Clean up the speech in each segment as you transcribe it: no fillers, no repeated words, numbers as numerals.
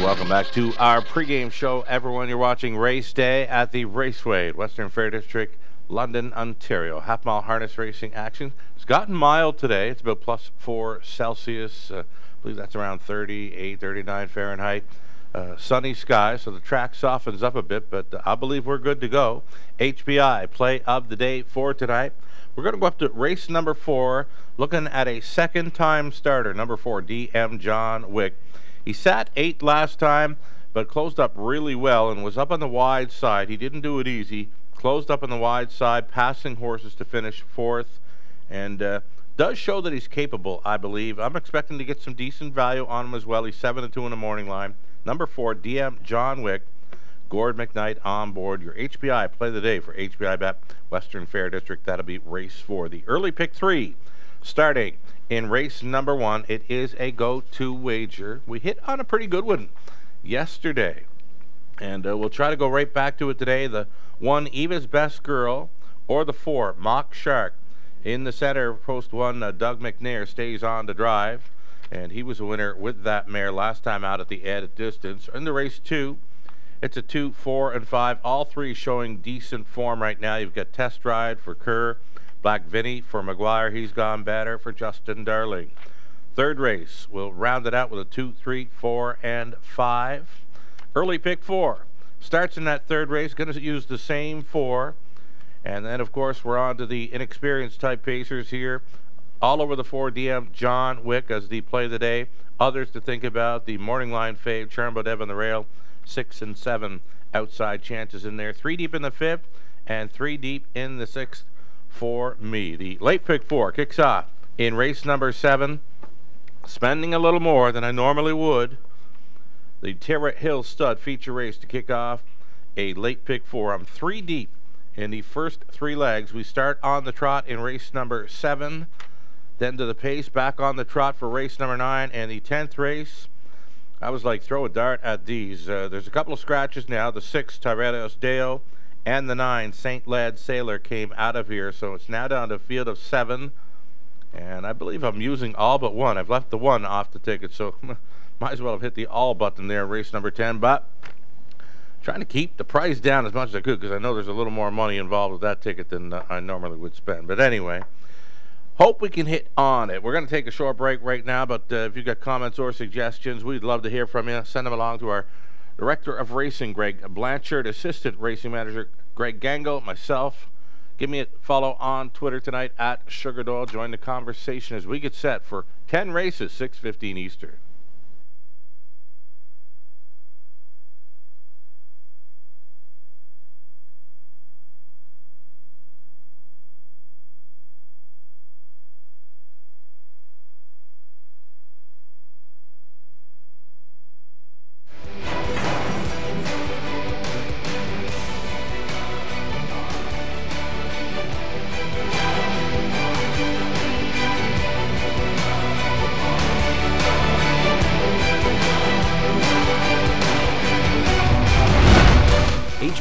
Welcome back to our pregame show, everyone. You're watching Race Day at the Raceway, Western Fair District, London, Ontario. Half-mile harness racing action. It's gotten mild today. It's about +4 Celsius. I believe that's around 38, 39 Fahrenheit. Sunny skies, so the track softens up a bit, but I believe we're good to go. HBI play of the day for tonight. We're going to go up to race number 4, looking at a second-time starter, number 4, DM John Wick. He sat 8th last time, but closed up really well and was up on the wide side. He didn't do it easy. Closed up on the wide side, passing horses to finish 4th, and does show that he's capable, I believe. I'm expecting to get some decent value on him as well. He's 7-2 in the morning line. Number 4, DM John Wick. Gord McKnight on board. Your HBI play of the day for HBI Bet Western Fair District. That'll be race 4. The early pick 3 starting in race number 1. It is a go-to wager. We hit on a pretty good one yesterday, and we'll try to go right back to it today. The 1, Eva's Best Girl, or the 4, Mock Shark. In the center, post 1, Doug McNair stays on to drive, and he was a winner with that mare last time out at the added distance. In the race 2, it's a 2, 4, and 5. All 3 showing decent form right now. You've got Test Ride for Kerr, Black Vinny for McGuire. He's gone better for Justin Darling. Third race, we'll round it out with a 2, 3, 4, and 5. Early pick 4 starts in that third race. Going to use the same 4. And then, of course, we're on to the inexperienced type pacers here. All over the 4, DM John Wick as the play of the day. Others to think about, the morning line fave, Charmbo Dev on the rail. 6 and 7 outside chances in there. 3 deep in the 5th and 3 deep in the 6th for me. The late pick 4 kicks off in race number 7. Spending a little more than I normally would. The Terra Hill Stud feature race to kick off a late pick 4. I'm 3 deep in the first 3 legs. We start on the trot in race number 7. Then to the pace, back on the trot for race number 9 and the 10th race. I was like, throw a dart at these. There's a couple of scratches now. The 6, Tyredos Deo, and the 9, St. Lad Sailor came out of here. So it's now down to a field of 7. And I believe I'm using all but 1. I've left the 1 off the ticket, so might as well have hit the all button there in race number 10. But trying to keep the price down as much as I could, because I know there's a little more money involved with that ticket than I normally would spend. But anyway, hope we can hit on it. We're going to take a short break right now, but if you've got comments or suggestions, we'd love to hear from you. Send them along to our Director of Racing, Greg Blanchard, Assistant Racing Manager, Greg Gangle, myself. Give me a follow on Twitter tonight at Sugar Doyle. Join the conversation as we get set for 10 races, 6:15 Eastern.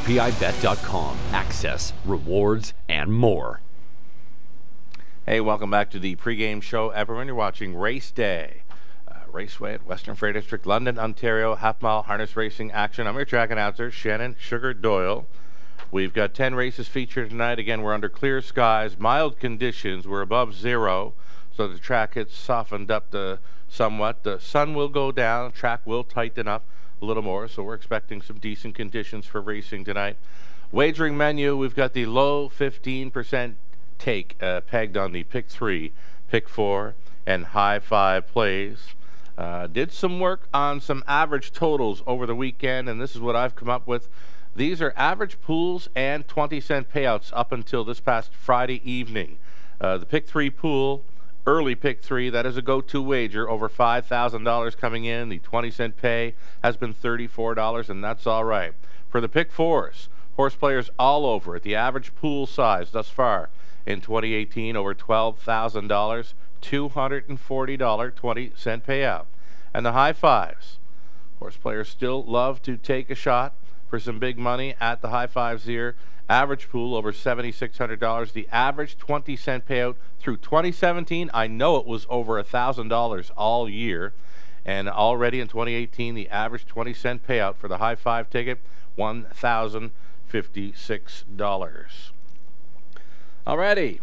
HPIBet.com. Access, rewards, and more. Hey, welcome back to the pregame show, everyone. You're watching Race Day. Raceway at Western Fair District, London, Ontario. Half-mile harness racing action. I'm your track announcer, Shannon Sugar Doyle. We've got 10 races featured tonight. Again, we're under clear skies, mild conditions. We're above 0, so the track has softened up somewhat. The sun will go down. The track will tighten up a little more, so we're expecting some decent conditions for racing tonight. Wagering menu, we've got the low 15% take pegged on the pick 3, pick 4, and high 5 plays. Did some work on some average totals over the weekend, and this is what I've come up with. These are average pools and 20-cent payouts up until this past Friday evening. The pick 3 pool, early pick 3, that is a go-to wager, over $5,000 coming in. The 20-cent pay has been $34, and that's all right. For the pick 4s, horse players all over it. The average pool size thus far in 2018, over $12,000, $240 20-cent payout. And the high 5s, horse players still love to take a shot for some big money at the high 5s here. Average pool over $7,600. The average 20-cent payout through 2017, I know it was over $1,000 all year. And already in 2018, the average 20-cent payout for the high five ticket, $1,056. Alrighty.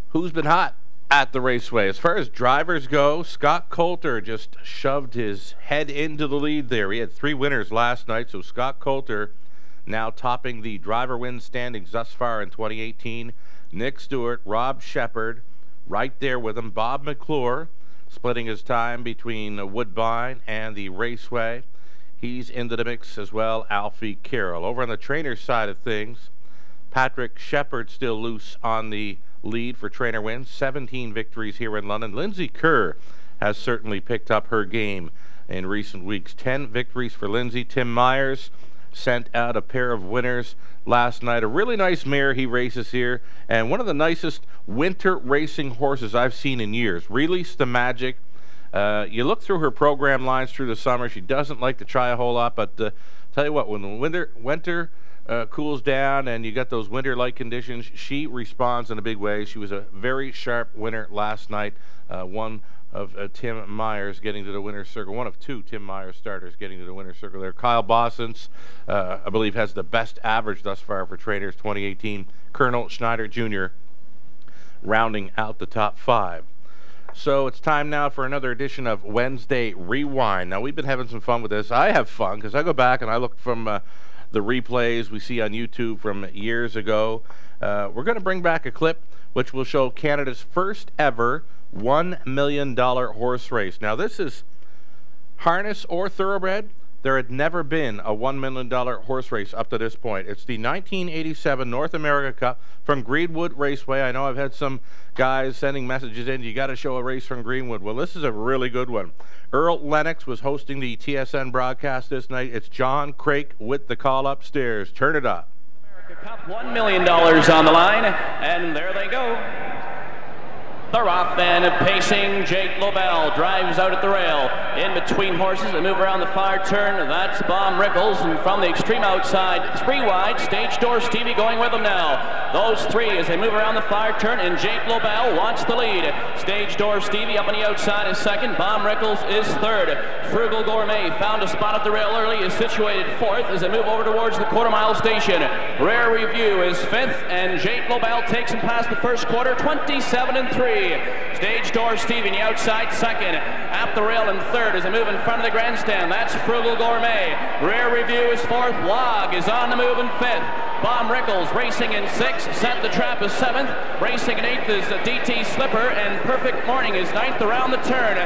Who's been hot at the Raceway? As far as drivers go, Scott Coulter just shoved his head into the lead there. He had 3 winners last night, so Scott Coulter now topping the driver win standings thus far in 2018. Nick Stewart, Rob Shepard, right there with him. Bob McClure splitting his time between Woodbine and the Raceway. He's into the mix as well, Alfie Carroll. Over on the trainer side of things, Patrick Shepard still loose on the lead for trainer wins. 17 victories here in London. Lindsay Kerr has certainly picked up her game in recent weeks. 10 victories for Lindsay. Tim Myers sent out a pair of winners last night. A really nice mare he races here, and one of the nicest winter racing horses I've seen in years. Release the Magic. You look through her program lines through the summer, she doesn't like to try a whole lot, but tell you what, when the winter cools down and you got those winter-like conditions, she responds in a big way. She was a very sharp winner last night. One of Tim Myers getting to the winner's circle. One of 2 Tim Myers starters getting to the winner's circle there. Kyle Bossens, I believe, has the best average thus far for trainers 2018. Colonel Schneider Jr. rounding out the top 5. So it's time now for another edition of Wednesday Rewind. Now, we've been having some fun with this. I have fun because I go back and I look from the replays we see on YouTube from years ago. We're going to bring back a clip which will show Canada's first ever $1 million horse race. Now, this is harness or thoroughbred. There had never been a $1 million horse race up to this point. It's the 1987 North America Cup from Greenwood Raceway. I know I've had some guys sending messages in, you got to show a race from Greenwood. Well, this is a really good one. Earl Lennox was hosting the TSN broadcast this night. It's John Craik with the call upstairs. Turn it up. America Cup, $1 million on the line, and there they go. They're off and pacing. Jake Lobel drives out at the rail. In between horses, they move around the far turn. That's Bomb Rickles, and from the extreme outside, 3 wide, Stage Door Stevie going with them now. Those 3 as they move around the far turn, and Jake Lobel wants the lead. Stage Door Stevie up on the outside is second. Bomb Rickles is third. Frugal Gourmet found a spot at the rail early, is situated 4th as they move over towards the quarter-mile station. Rare Review is 5th, and Jake Lobel takes him past the first quarter, 27-3. Stage Door Stevie on the outside second. At the rail in third as they move in front of the grandstand. That's Frugal Gourmet. Rare Review is 4th. Log is on the move in 5th. Bomb Rickles racing in 6th. Set the Trap is 7th. Racing in 8th is DT Slipper, and Perfect Morning is 9th around the turn.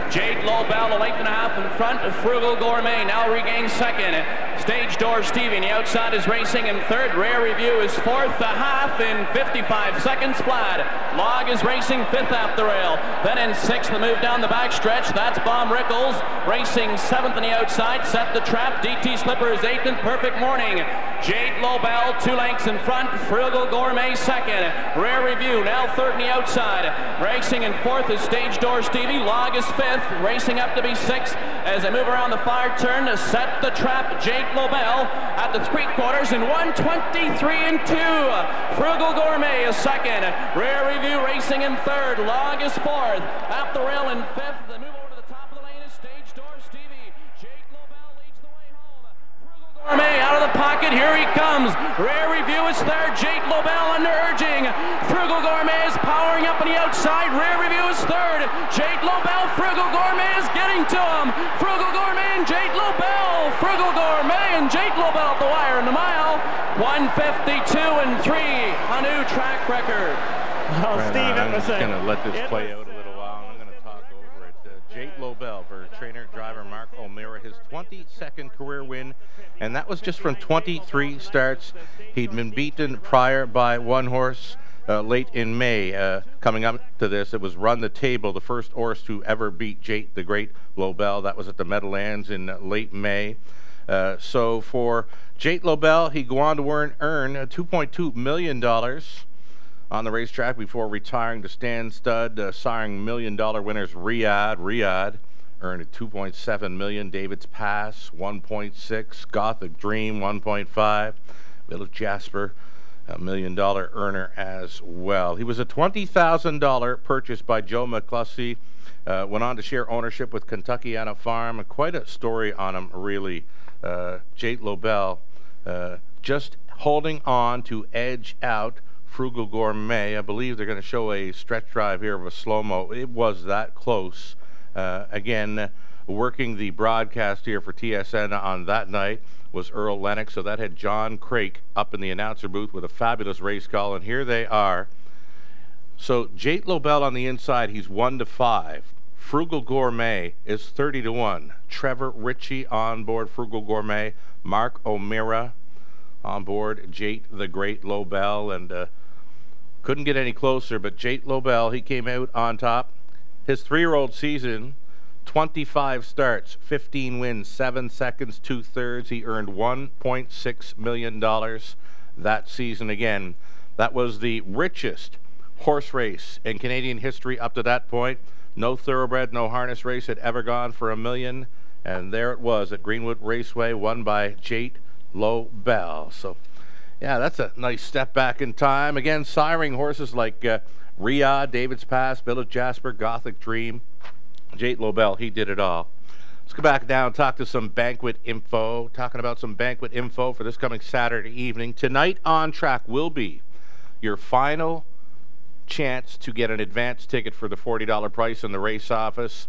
Jake Lobel a length and a half in front of Frugal Gourmet. Now regains second. Stage Door Stevie on the outside is racing in 3rd. Rare Review is 4th. A half in 55 seconds flat. Log is racing 5th at the rail. Then in 6th, the move down the back stretch. That's Bomb Rickles racing 7th on the outside. Set the Trap. DT Slipper is 8th and Perfect Morning. Jade Lobel 2 lengths in front. Frugal Gourmet second. Rare Review now 3rd on the outside. Racing in 4th is Stage Door Stevie. Log is 5th. Racing up to be 6th as they move around the far turn to Set the Trap. Jake Lobel at the 3/4 in 1:23-2. Frugal Gourmet is second. Rare Review racing in 3rd. Log is 4th. At the rail in 5th. They move over to the top of the lane is Stage Door Stevie. Jake Lobel leads the way home. Frugal Gourmet out of the pocket. Here he comes. Rare Review is 3rd. Jake Lobel under urging. Frugal Gourmet is powering up on the outside. Rare Review is 3rd. Jake Lobel. Frugal Gourmet is getting to him. Frugal Gourmet and Jake Lobel. Frugal Gourmet and Jake Lobel at the wire in the mile. 1:52-3. A new track record. Well, Right Steve, on. I'm just going going to let this play out a little while, and I'm going to talk over it. Jake Lobel for trainer driver Mark O'Meara, his 22nd career win, and that was just from 23 starts. He'd been beaten prior by one horse late in May. Coming up to this, it was Run the Table, the first horse to ever beat Jake the Great Lobel. That was at the Meadowlands in late May. So for Jake Lobel, he'd go on to earn $2.2 million on the racetrack before retiring to Stan Stud, siring $1 million winners Riyadh earned $2.7 million. David's Pass 1.6, Gothic Dream 1.5, Village Jasper $1 million earner as well. He was a $20,000 purchase by Joe McCluskey Went on to share ownership with Kentuckiana Farm. Quite a story on him, really. Jate Lobel just holding on to edge out Frugal Gourmet. I believe they're going to show a stretch drive here of a slow-mo. It was that close. Again, working the broadcast here for TSN on that night was Earl Lennox, so that had John Craik up in the announcer booth with a fabulous race call, and here they are. So Jate Lobel on the inside, he's 1-5. Frugal Gourmet is 30-1. Trevor Ritchie on board Frugal Gourmet. Mark O'Meara on board Jate the Great Lobel, and couldn't get any closer, but Jate Lobel, he came out on top. His 3-year-old season, 25 starts, 15 wins, 7 seconds, 2/3. He earned $1.6 million that season. Again, that was the richest horse race in Canadian history up to that point. No thoroughbred, no harness race had ever gone for $1 million, and there it was at Greenwood Raceway, won by Jate Lobel. So, yeah, that's a nice step back in time. Again, siring horses like Riyadh, David's Pass, Village Jasper, Gothic Dream. Jate Lobel, he did it all. Let's go back down and talk to some Banquet info. Talking about some Banquet info for this coming Saturday evening. Tonight on track will be your final chance to get an advance ticket for the $40 price in the race office.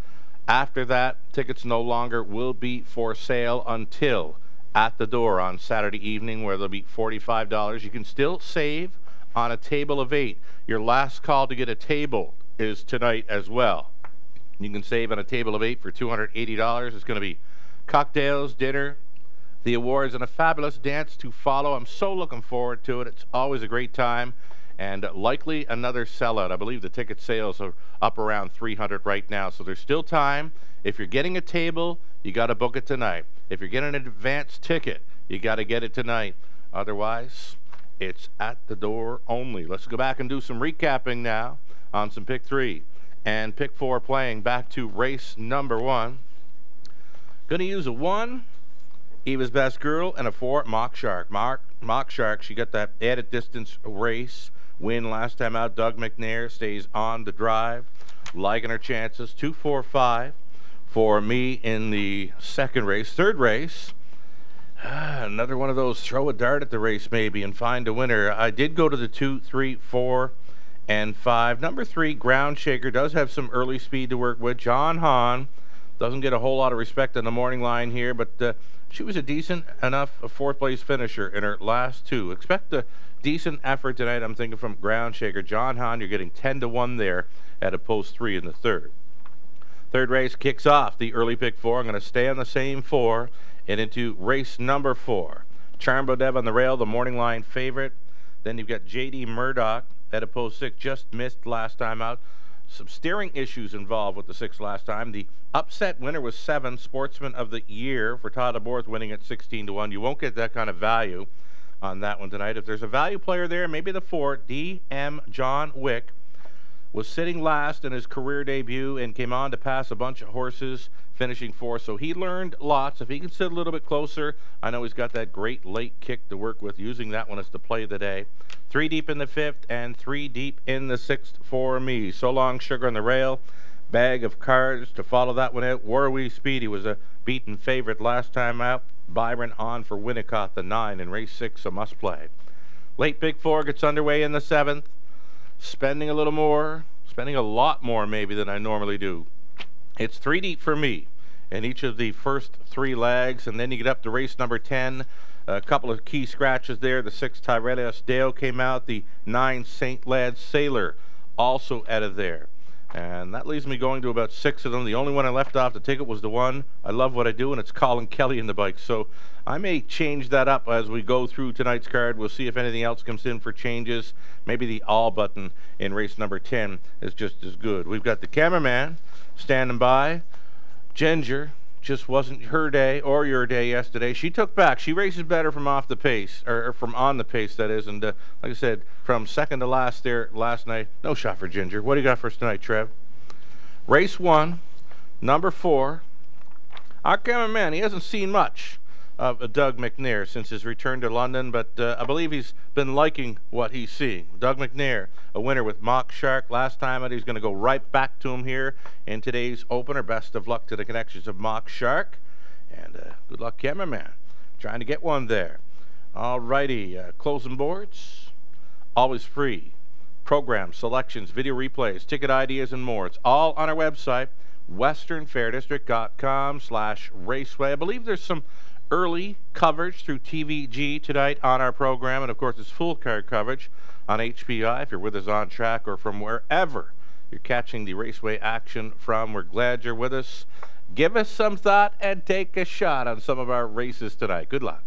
After that, tickets no longer will be for sale until at the door on Saturday evening, where they'll be $45. You can still save on a table of 8. Your last call to get a table is tonight as well. You can save on a table of 8 for $280. It's going to be cocktails, dinner, the awards, and a fabulous dance to follow. I'm so looking forward to it. It's always a great time, and likely another sellout. I believe the ticket sales are up around 300 right now, so there's still time. If you're getting a table, you got to book it tonight. If you're getting an advance ticket, you got to get it tonight. Otherwise, it's at the door only. Let's go back and do some recapping now on some Pick 3 and Pick 4 playing. Back to race number 1. Going to use a 1, Eva's Best Girl, and a 4, Mock Shark. Mock Shark, she got that added distance race win last time out. Doug McNair stays on the drive, liking her chances. 2, 4, 5 for me in the second race. Third race, another one of those throw a dart at the race maybe and find a winner. I did go to the 2, 3, 4, and 5. Number 3, Ground Shaker, does have some early speed to work with. John Hahn doesn't get a whole lot of respect on the morning line here, but she was a decent enough 4th place finisher in her last 2. Expect a decent effort tonight, I'm thinking, from Ground Shaker. John Hahn, you're getting 10-1 there at a post 3 in the third. Third race kicks off the early Pick 4. I'm going to stay on the same 4 and into race number 4. Charm Dev on the rail, the morning line favorite. Then you've got J.D. Murdoch at a post 6, just missed last time out. Some steering issues involved with the 6 last time. The upset winner was 7, Sportsman of the Year for Todd Aborth, winning at 16-1. You won't get that kind of value on that one tonight. If there's a value player there, maybe the 4, D.M. John Wick, was sitting last in his career debut and came on to pass a bunch of horses, finishing 4th. So he learned lots. If he can sit a little bit closer, I know he's got that great late kick to work with, using that one as the play of the day. 3 deep in the 5th and 3 deep in the 6th for me. So Long Sugar on the rail. Bag of Cards to follow that one out. Warwee Speedy was a beaten favorite last time out. Byron on for Winnicott, the 9 in race 6, a must play. Late Pick 4 gets underway in the 7th. Spending a little more, spending a lot more maybe than I normally do. It's 3 deep for me in each of the first 3 legs, and then you get up to race number 10. A couple of key scratches there. The 6 Tyrellius Dale came out. The 9 St. Lad Sailor also out of there. And that leaves me going to about 6 of them. The only one I left off the ticket was the one I love what I do, and it's Colin Kelly in the bike. So I may change that up as we go through tonight's card. We'll see if anything else comes in for changes. Maybe the all button in race number 10 is just as good. We've got the cameraman standing by. Ginger, just wasn't her day or your day yesterday. She took back. She races better from off the pace, or from on the pace, that is. And like I said, from second to last there last night. No shot for Ginger. What do you got for us tonight, Trev? Race 1, number 4. Our cameraman, he hasn't seen much. of Doug McNair since his return to London, but I believe he's been liking what he's seeing. Doug McNair, a winner with Mock Shark last time, and he's going to go right back to him here in today's opener. Best of luck to the connections of Mock Shark, and good luck, cameraman, trying to get one there. All righty, closing boards, always free. Programs, selections, video replays, ticket ideas, and more. It's all on our website, westernfairdistrict.com/raceway. I believe there's some early coverage through TVG tonight on our program, and of course it's full card coverage on HPI if you're with us on track or from wherever you're catching the Raceway action from. We're glad you're with us. Give us some thought and take a shot on some of our races tonight. Good luck.